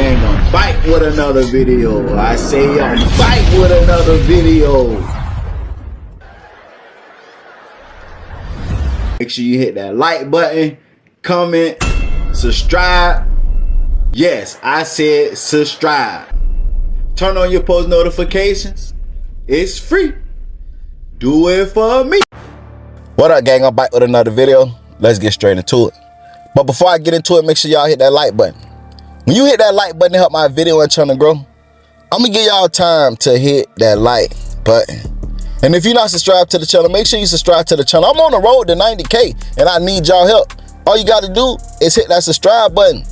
gang, I'm back with another video. I say I'm back with another video. Make sure you hit that like button, comment, subscribe. Yes, I said subscribe. Turn on your post notifications. It's free. Do it for me. What up, gang? I'm back with another video. Let's get straight into it. But before I get into it, make sure y'all hit that like button. When you hit that like button to help my video and channel grow, I'm gonna give y'all time to hit that like button. And if you're not subscribed to the channel, make sure you subscribe to the channel. I'm on the road to 90K and I need y'all help. All you gotta do is hit that subscribe button.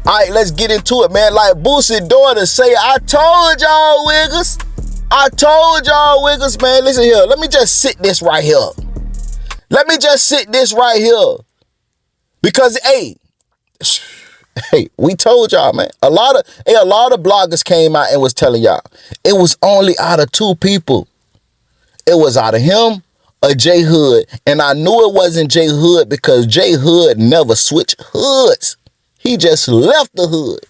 All right, let's get into it, man. Like Boosie's daughter say, I told y'all wiggers. I told y'all wiggers, man. Listen here. Let me just sit this right here. Let me just sit this right here. Because, hey, we told y'all, man. A lot of bloggers came out and was telling y'all. It was only out of two people. It was out of him or J Hood. And I knew it wasn't J Hood because J Hood never switched hoods. He just left the hood.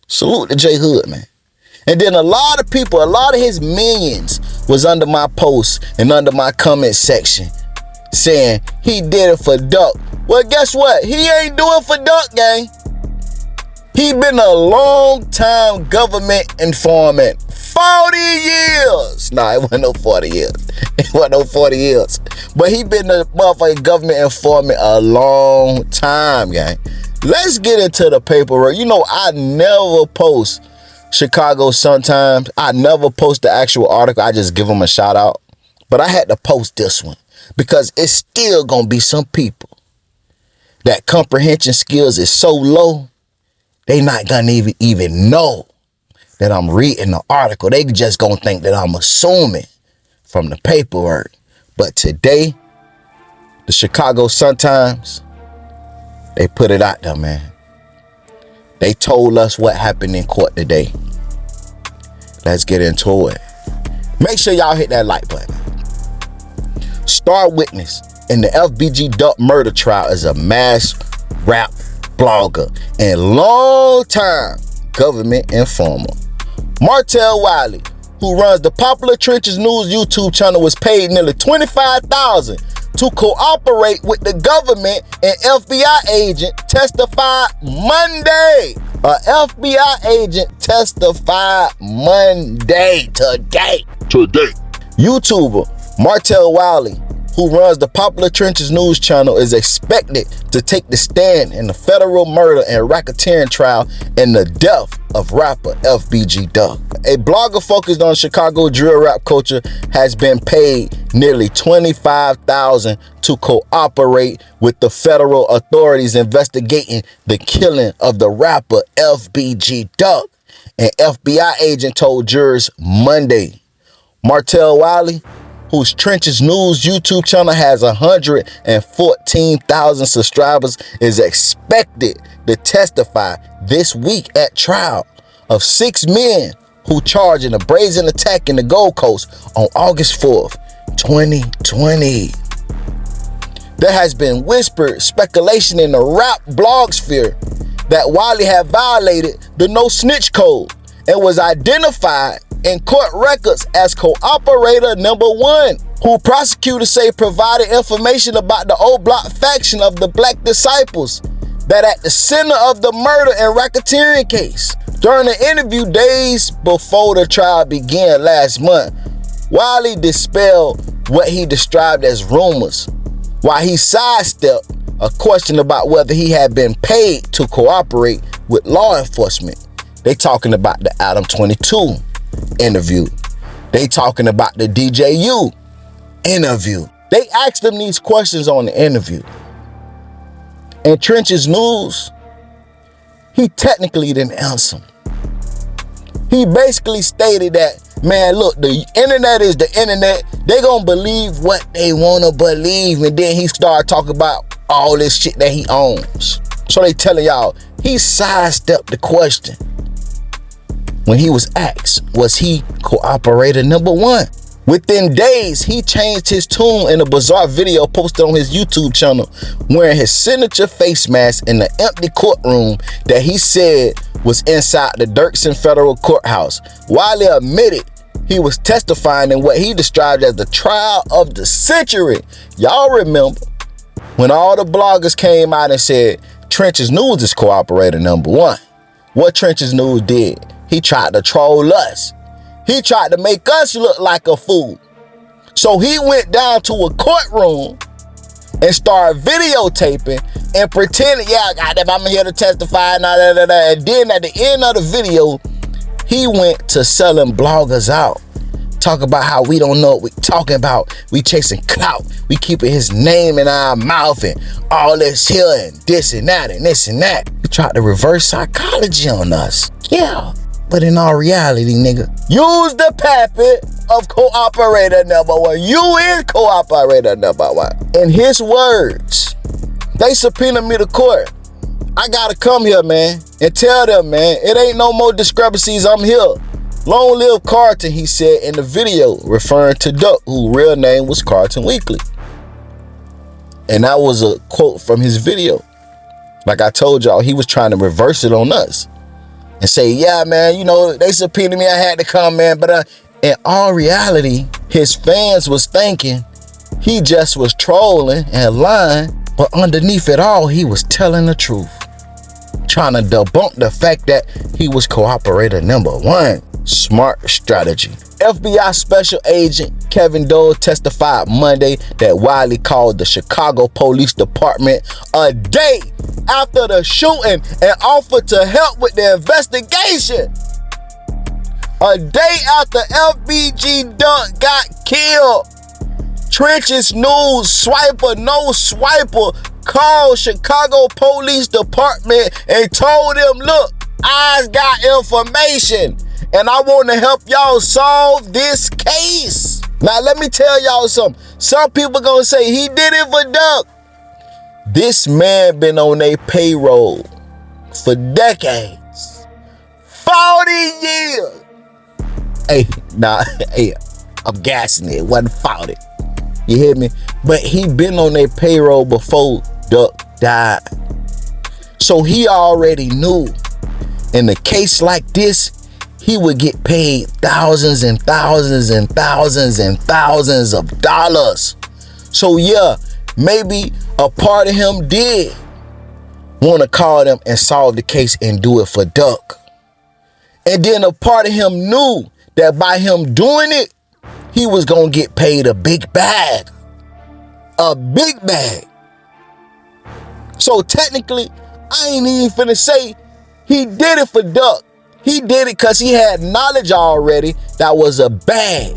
Salute to J Hood, man. And then a lot of people, a lot of his minions was under my post and under my comment section saying he did it for Duck. Well, guess what? He ain't doing for Duck, gang. He been a long time government informant. 40 years. Nah, it wasn't no 40 years. It wasn't no 40 years. But he been a motherfucking government informant a long time, gang. Let's get into the paperwork. You know, I never post Chicago sometimes. I never post the actual article. I just give them a shout out. But I had to post this one because it's still going to be some people that comprehension skills is so low, they not going to even know that I'm reading the article. They just going to think that I'm assuming from the paperwork. But today, the Chicago Sun-Times, they put it out there, man. They told us what happened in court today. Let's get into it. Make sure y'all hit that like button. Star witness in the FBG Duck murder trial is a mass rap blogger and long-time government informer. Martell Wiley, who runs the Popular Trenches News YouTube channel, was paid nearly $25,000 to cooperate with the government. An FBI agent testified Monday. A FBI agent testified Monday today. YouTuber Martell Wiley, who runs the Popular Trenches News channel, is expected to take the stand in the federal murder and racketeering trial and the death of rapper FBG Duck. A blogger focused on Chicago drill rap culture has been paid nearly $25,000 to cooperate with the federal authorities investigating the killing of the rapper FBG Duck. An FBI agent told jurors Monday. Martell Wiley, whose Trenches News YouTube channel has 114,000 subscribers, is expected to testify this week at trial of 6 men who charged in a brazen attack in the Gold Coast on August 4th, 2020. There has been whispered speculation in the rap blog sphere that Wiley had violated the no snitch code and was identified in court records as cooperator number 1, who prosecutors say provided information about the O Block faction of the Black Disciples that at the center of the murder and racketeering case. During an interview days before the trial began last month, Wiley dispelled what he described as rumors, while he sidestepped a question about whether he had been paid to cooperate with law enforcement. They talking about the Adam 22 interview. They talking about the DJU interview. They asked him these questions on the interview. In Trenches News, he technically didn't answer them. He basically stated that, man, look, the internet is the internet. They gonna believe what they wanna believe. And then he started talking about all this shit that he owns. So they telling y'all, he sidestepped the question when he was asked, was he cooperator number 1? Within days, he changed his tune in a bizarre video posted on his YouTube channel wearing his signature face mask in the empty courtroom that he said was inside the Dirksen Federal Courthouse. Wiley admitted he was testifying in what he described as the trial of the century. Y'all remember when all the bloggers came out and said Trenches News is cooperator number one. What Trenches News did? He tried to troll us. He tried to make us look like a fool. So he went down to a courtroom and started videotaping and pretending, yeah, goddamn, I'm here to testify, and then at the end of the video, he went to selling bloggers out. Talk about how we don't know what we talking about. We chasing clout. We keeping his name in our mouth and all this here and this and that and this and that. He tried to reverse psychology on us. Yeah. But in all reality, nigga, use the puppet of cooperator number one. You is cooperator number one. In his words, they subpoenaed me to court. I gotta come here, man, and tell them, man, it ain't no more discrepancies. I'm here. Long live Carlton, he said in the video, referring to Duck, whose real name was Carlton Weekly. And that was a quote from his video. Like I told y'all, he was trying to reverse it on us. And say, yeah, man, you know, they subpoenaed me, I had to come, man. But in all reality, his fans was thinking he just was trolling and lying. But underneath it all, he was telling the truth. Trying to debunk the fact that he was cooperator number one. Smart strategy. FBI Special Agent Kevin Dole testified Monday that Wiley called the Chicago Police Department a day after the shooting and offered to help with the investigation. A day after FBG Dunk got killed, Trenches News swiper, no swiper, called Chicago Police Department and told them, look, I got information and I want to help y'all solve this case. Now, let me tell y'all something. Some people gonna say he did it for Duck. This man been on their payroll for decades. 40 years. Hey, I'm gassing it. It wasn't 40. You hear me? But he been on their payroll before Duck died. So he already knew in a case like this, he would get paid thousands and thousands and thousands and thousands of dollars. So yeah, maybe a part of him did want to call them and solve the case and do it for Duck. And then a part of him knew that by him doing it, he was going to get paid a big bag. A big bag. So technically, I ain't even finna say he did it for Duck. He did it because he had knowledge already that was a bag.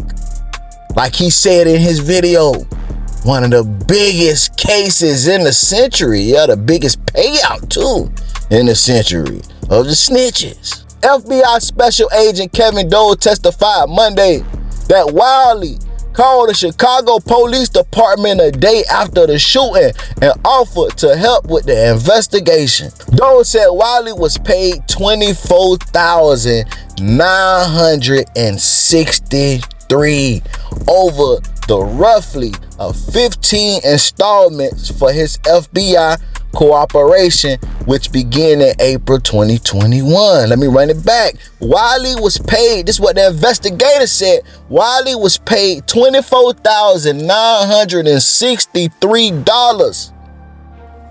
Like he said in his video, one of the biggest cases in the century. Yeah, the biggest payout too in the century of the snitches. FBI Special Agent Kevin Dole testified Monday that Wiley called the Chicago Police Department a day after the shooting and offered to help with the investigation. Dole said Wiley was paid $24,963 over the roughly 15 installments for his FBI cooperation, which began in April 2021. Let me run it back. Wiley was paid, this is what the investigator said, Wiley was paid $24,963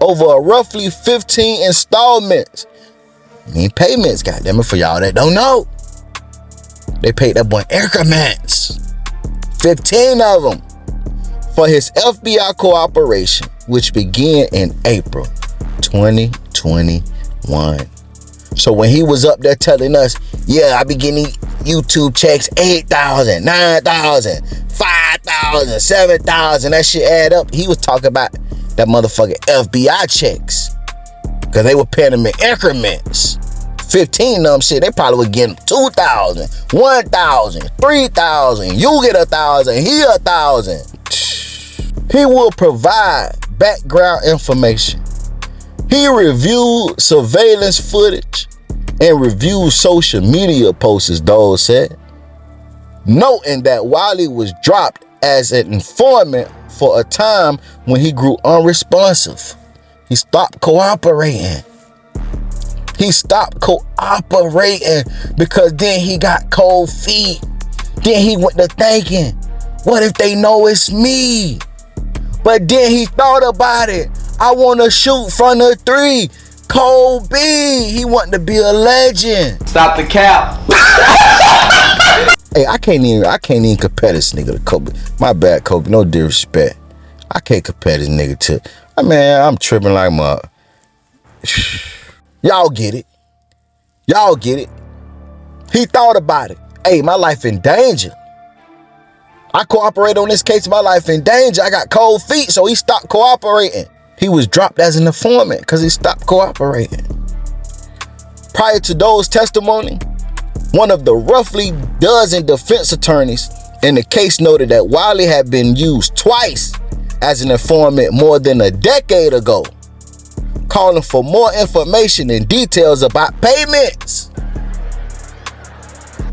over a roughly 15 installments. I mean payments, goddammit, for y'all that don't know. They paid that boy increments. 15 of them for his FBI cooperation, which began in April 2021. So when he was up there telling us, yeah, I be getting YouTube checks, 8,000, 9,000, 5,000, 7,000, that shit add up. He was talking about that motherfucking FBI checks, because they were paying him in increments. 15 of them shit, they probably would get 2,000, 1,000, 3,000. You get 1,000, he 1,000. He will provide background information. He reviewed surveillance footage and reviewed social media posts, Dole said. noting that Wiley was dropped as an informant for a time when he grew unresponsive. He stopped cooperating. He stopped cooperating because then he got cold feet. Then he went to thinking, what if they know it's me? But then he thought about it. I want to shoot from the 3. Kobe. He wanted to be a legend. Stop the cap. Hey, I can't even compare this nigga to Kobe. My bad, Kobe. No disrespect. I can't compare this nigga to. Man, I'm tripping like my. Y'all get it. Y'all get it. He thought about it. Hey, my life in danger. I cooperate on this case, my life in danger. I got cold feet, so he stopped cooperating. He was dropped as an informant because he stopped cooperating. Prior to Doe's testimony, one of the roughly dozen defense attorneys in the case noted that Wiley had been used twice as an informant more than a decade ago, calling for more information and details about payments.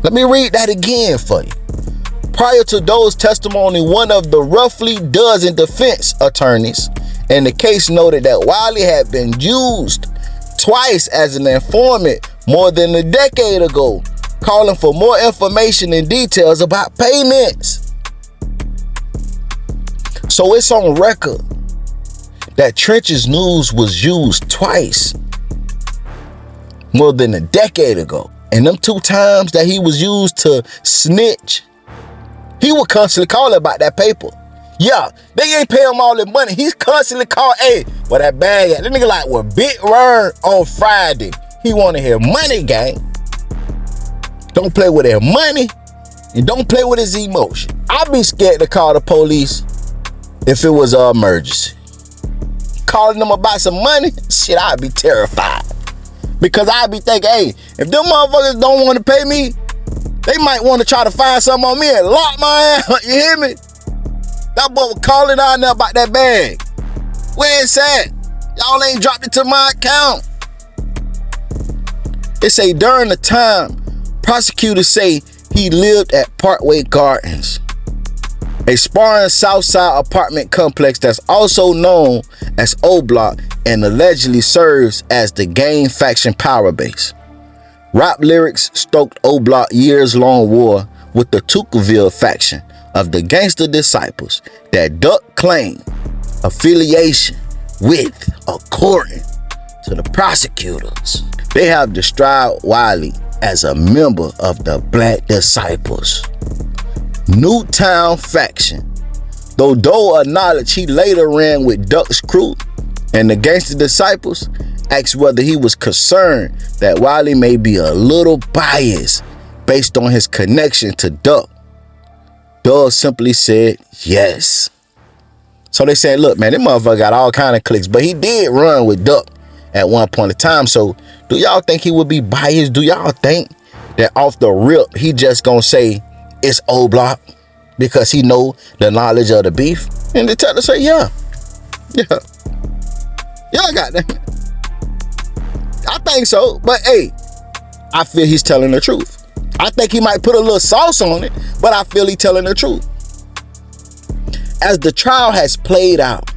Let me read that again for you. Prior to Doe's testimony, one of the roughly dozen defense attorneys in the case noted that Wiley had been used twice as an informant more than a decade ago, calling for more information and details about payments. So it's on record that Trench's News was used twice more than a decade ago. And them 2 times that he was used to snitch, he would constantly call about that paper. Yeah, they ain't pay him all the money. He's constantly calling, hey, where that bag at? That nigga like, well, Big Word on Friday. He want to hear money, gang. Don't play with their money and don't play with his emotion. I'd be scared to call the police if it was an emergency. Calling them about some money, shit, I'd be terrified. Because I'd be thinking, hey, if them motherfuckers don't want to pay me, they might want to try to find something on me and lock my ass. You hear me? That boy was calling out there about that bag. Where it's at? Y'all ain't dropped it to my account. It say during the time, prosecutors say he lived at Parkway Gardens, a sparring Southside apartment complex that's also known as O Block and allegedly serves as the gang faction power base. Rap lyrics stoked O Block years-long war with the Tuckerville faction of the Gangster Disciples that Duck claimed affiliation with, according to the prosecutors. They have described Wiley as a member of the Black Disciples Newtown faction, though Doe acknowledged he later ran with Duck's crew, and the Gangster Disciples asked whether he was concerned that Wiley may be a little biased based on his connection to Duck. Doe simply said yes. So they said, look, man, this motherfucker got all kind of clicks, but he did run with Duck at one point in time. So do y'all think he would be biased? Do y'all think that off the rip, he just gonna say it's O Block because he know the knowledge of the beef? And the teller say, yeah. Y'all got that. I think so, but hey, I feel he's telling the truth. I think he might put a little sauce on it, but I feel he's telling the truth. As the trial has played out,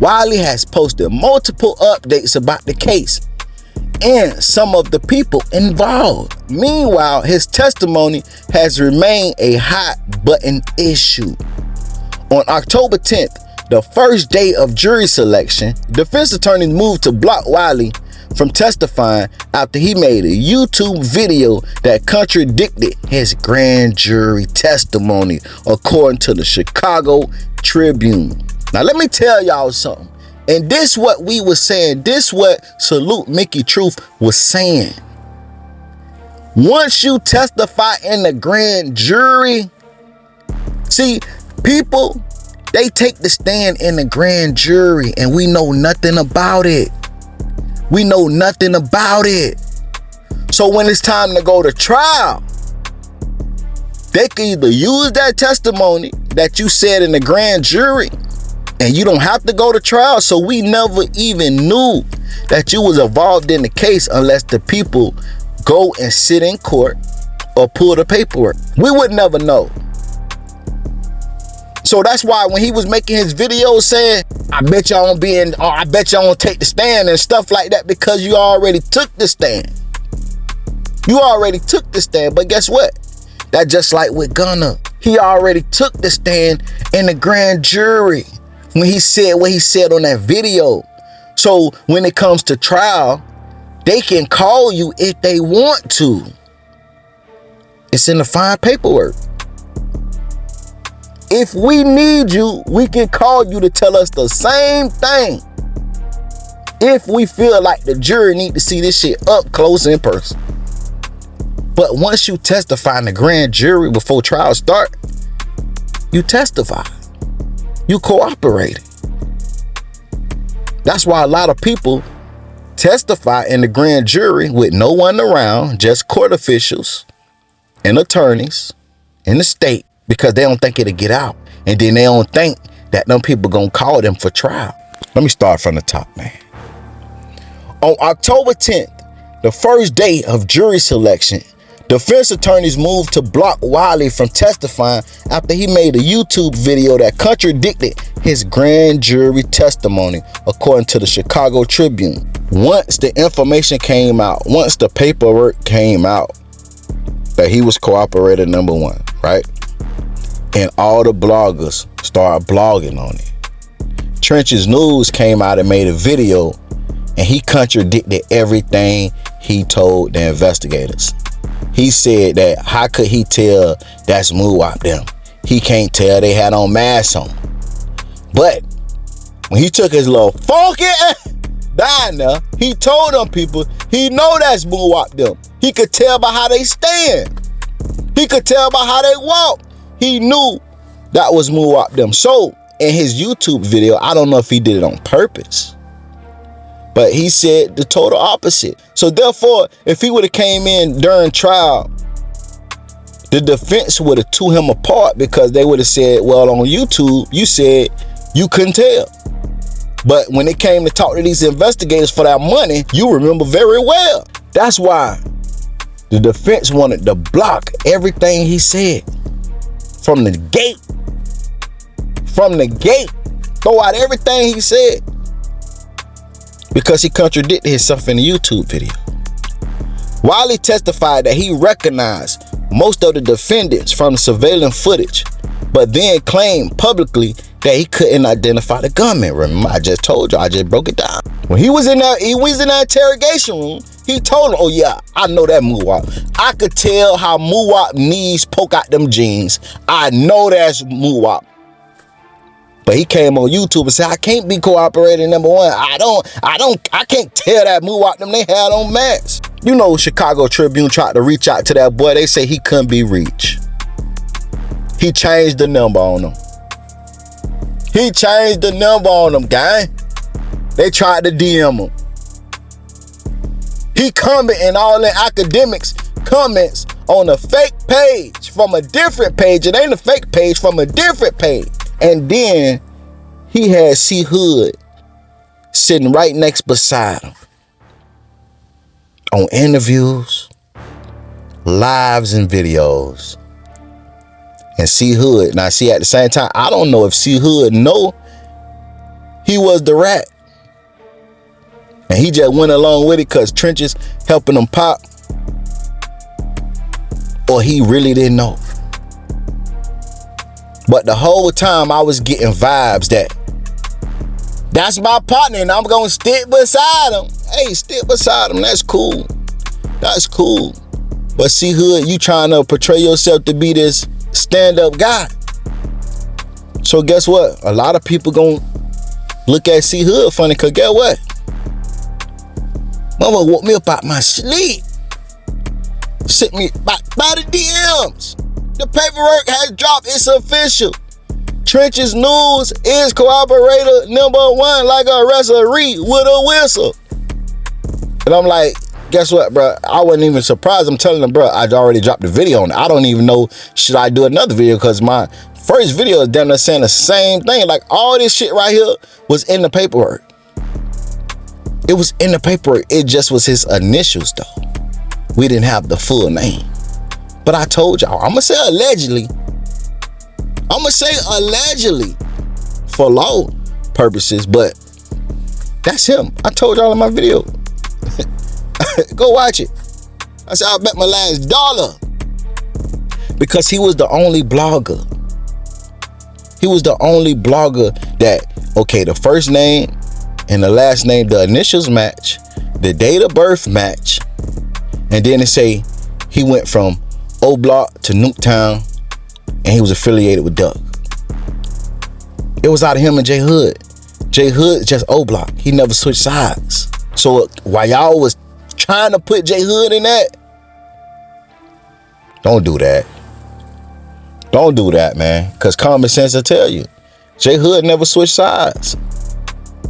Wiley has posted multiple updates about the case and some of the people involved. Meanwhile, his testimony has remained a hot button issue. On October 10th, the first day of jury selection, defense attorneys moved to block Wiley from testifying after he made a YouTube video that contradicted his grand jury testimony, according to the Chicago Tribune. Now let me tell y'all something. And this what we was saying. This what Salute Mickey Truth was saying. Once you testify in the grand jury, see, people, they take the stand in the grand jury and we know nothing about it. We know nothing about it. So when it's time to go to trial, they can either use that testimony that you said in the grand jury and you don't have to go to trial. So we never even knew that you was involved in the case unless the people go and sit in court or pull the paperwork. We would never know. So that's why when he was making his videos saying, I bet y'all won't be in, or I bet y'all won't take the stand and stuff like that, because you already took the stand. You already took the stand. But guess what? That's just like with Gunna. He already took the stand in the grand jury when he said what he said on that video. So when it comes to trial, they can call you if they want to. It's in the fine paperwork. If we need you, we can call you to tell us the same thing. If we feel like the jury need to see this shit up close in person. But once you testify in the grand jury before trial start, you testify. You cooperate. That's why a lot of people testify in the grand jury with no one around, just court officials and attorneys in the state, because they don't think it'll get out. And then they don't think that them people gonna call them for trial. Let me start from the top, man. On October 10th, the first day of jury selection, defense attorneys moved to block Wiley from testifying after he made a YouTube video that contradicted his grand jury testimony, according to the Chicago Tribune. Once the information came out, once the paperwork came out that he was cooperator number one, right? And all the bloggers started blogging on it. Trenches News came out and made a video, and he contradicted everything he told the investigators. He said that how could he tell that's Muwap them? He can't tell, they had on masks on. But when he took his little funky down there, he told them people he know that's Muwap them. He could tell by how they stand. He could tell by how they walk. He knew that was Muwap them. So in his YouTube video, I don't know if he did it on purpose, but he said the total opposite. So therefore, if he would have came in during trial, the defense would have tore him apart, because they would have said, well, on YouTube, you said you couldn't tell. But when it came to talk to these investigators for that money, you remember very well. That's why the defense wanted to block everything he said from the gate. From the gate. Throw out everything he said, because he contradicted himself in the YouTube video. Wiley testified that he recognized most of the defendants from the surveillance footage, but then claimed publicly that he couldn't identify the gunman. Remember, I just told you, I just broke it down. When he was in that interrogation room, he told him, oh yeah, I know that Muwap. I could tell how Muwap knees poke out them jeans. I know that's Muwap. But he came on YouTube and said, I can't be cooperating number one. I can't tell that Muwap them, they had on masks. You know, Chicago Tribune tried to reach out to that boy. They say he couldn't be reached. He changed the number on them. He changed the number on them, guy. They tried to DM him. He commenting all the academics comments on a fake page from a different page. It ain't a fake page, from a different page. And then he had C Hood sitting right next beside him on interviews, lives, and videos. And C Hood, now see, at the same time, I don't know if C Hood know he was the rat, and he just went along with it because Trenches helping him pop, or he really didn't know. But the whole time I was getting vibes that that's my partner and I'm gonna stick beside him. Hey, stick beside him. That's cool. That's cool. But C Hood, you trying to portray yourself to be this stand-up guy. So guess what? A lot of people gonna look at C Hood funny, cause guess what? Mama woke me up out my sleep. Sent me by the DMs. The paperwork has dropped. It's official. Trenches News is cooperator number one, like a referee with a whistle. And I'm like, guess what, bro? I wasn't even surprised. I'm telling them, bro, I'd already dropped the video on it. I don't even know, should I do another video? Because my first video is damn near saying the same thing. Like, all this shit right here was in the paperwork. It was in the paperwork. It just was his initials, though. We didn't have the full name. But I told y'all, I'm gonna say allegedly. I'm gonna say allegedly for law purposes, but that's him. I told y'all in my video. Go watch it. I said I bet my last dollar. Because he was the only blogger. He was the only blogger that, okay, the first name and the last name, the initials match, the date of birth match, and then it say he went from O Block to Nuketown and he was affiliated with Duck. It was out of him and J Hood. J Hood just O Block. He never switched sides. So while y'all was trying to put J Hood in that, don't do that. Don't do that, man. Because common sense will tell you. J Hood never switched sides.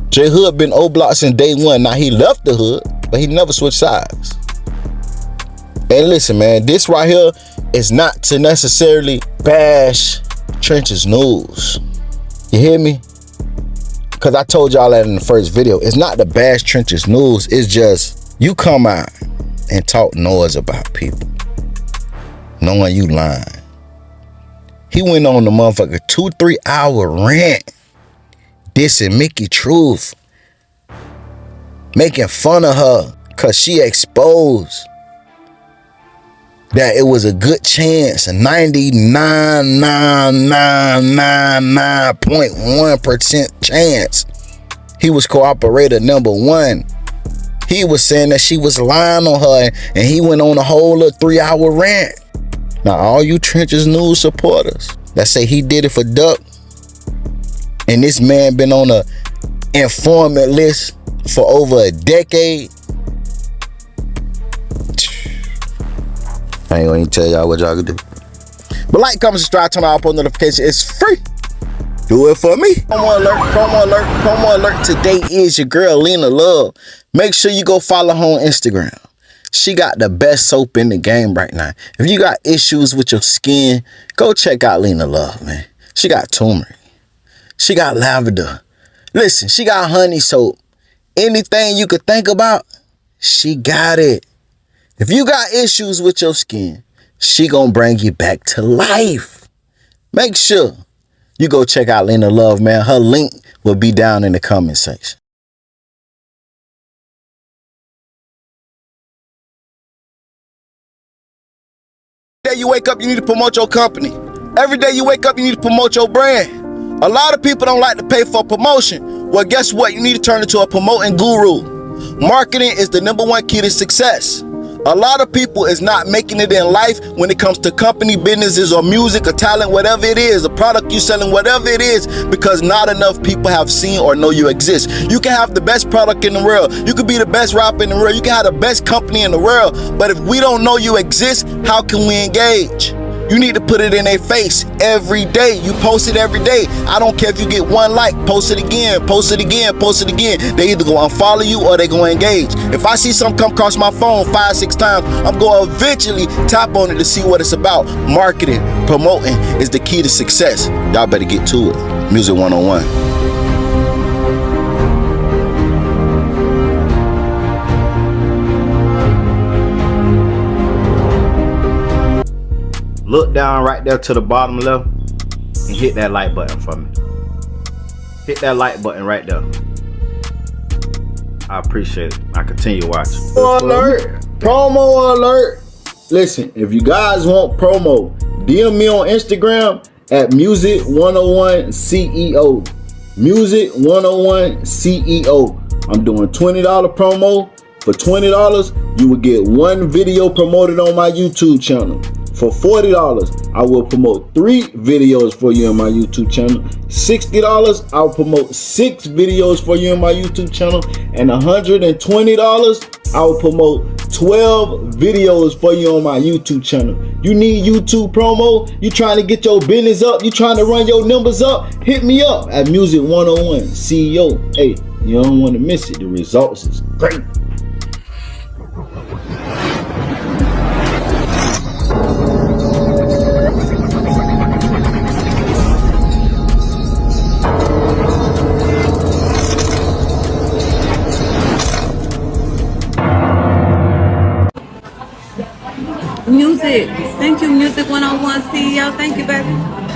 J Hood been O Block since day one. Now he left the hood, but he never switched sides. And listen, man, this right here is not to necessarily bash Trenches News. You hear me? Because I told y'all that in the first video. It's not to bash Trenches News. It's just you come out and talk noise about people, knowing you lying. He went on the motherfucker 2-3 hour rant dissing Mickey Truth, making fun of her because she exposed that it was a good chance, a 99.1% chance he was cooperator number one. He was saying that she was lying on her, and he went on a whole 3 hour rant. Now, all you Trenches News supporters that say he did it for Duck, and this man been on a informant list for over a decade, I ain't gonna even tell y'all what y'all can do. But like, comment, subscribe, turn on post notification. It's free. Do it for me. Promo alert, promo alert, promo alert. Today is your girl, Lena Love. Make sure you go follow her on Instagram. She got the best soap in the game right now. If you got issues with your skin, go check out Lena Love, man. She got turmeric. She got lavender. Listen, she got honey soap. Anything you could think about, she got it. If you got issues with your skin, she gonna bring you back to life. Make sure you go check out Lena Love, man. Her link will be down in the comment section. Every day you wake up, you need to promote your company. Every day you wake up, you need to promote your brand. A lot of people don't like to pay for promotion. Well, guess what? You need to turn into a promoting guru. Marketing is the #1 key to success. A lot of people is not making it in life when it comes to company businesses or music or talent, whatever it is, a product you selling, whatever it is, because not enough people have seen or know you exist. You can have the best product in the world. You could be the best rapper in the world. You can have the best company in the world. But if we don't know you exist, how can we engage? You need to put it in their face every day. You post it every day. I don't care if you get 1 like, post it again, post it again, post it again. They either go unfollow you or they go engage. If I see something come across my phone 5-6 times, I'm going to eventually tap on it to see what it's about. Marketing, promoting is the key to success. Y'all better get to it. Music 101. Look down right there to the bottom left and hit that like button for me. Hit that like button right there. I appreciate it. I continue watching. Promo alert. Promo alert. Listen, if you guys want promo, DM me on Instagram at Music101CEO. Music101CEO. I'm doing $20 promo. For $20, you will get 1 video promoted on my YouTube channel. For $40, I will promote 3 videos for you on my YouTube channel. $60, I'll promote 6 videos for you on my YouTube channel. And $120, I will promote 12 videos for you on my YouTube channel. You need YouTube promo? You trying to get your business up? You trying to run your numbers up? Hit me up at Music101 CEO. Hey, you don't want to miss it. The results is great. Music. Thank you, Music 101 CEO. Thank you, baby.